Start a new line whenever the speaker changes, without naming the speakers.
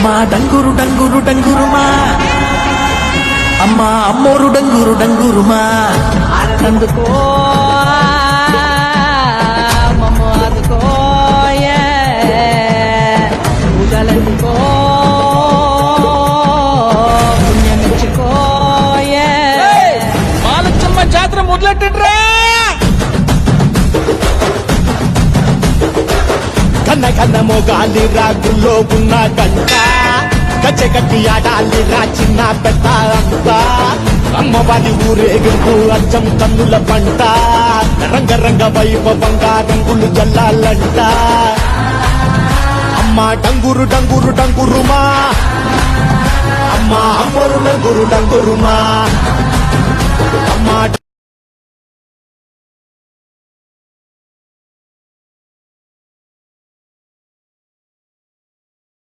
అమ్మా డంగురు డంగురు డంగురుమా అమ్మా అమ్మోరు డంగురు డంగురుమా
అందుకో మమ్మ అందుకో పూజలందుకో పుణ్యమిచ్చుకో
బాలచమ్మ జాతర మొదలెట్టండ్రా.
కన్న కన్న మోగాలి రాగుల్లో ఉన్న గంట గచ్చగట్టి ఆడాలి రా చిన్న పెద్ద అంతా అమ్మవారి ఊరేగింపు అచ్చం కన్నుల పంట రంగరంగ వైభవంగా రంగులు జల్లాలంట అమ్మ డంగురు డంగురు డంగురుమా అమ్మ అమ్మరు డంగురు డంగురుమా అమ్మ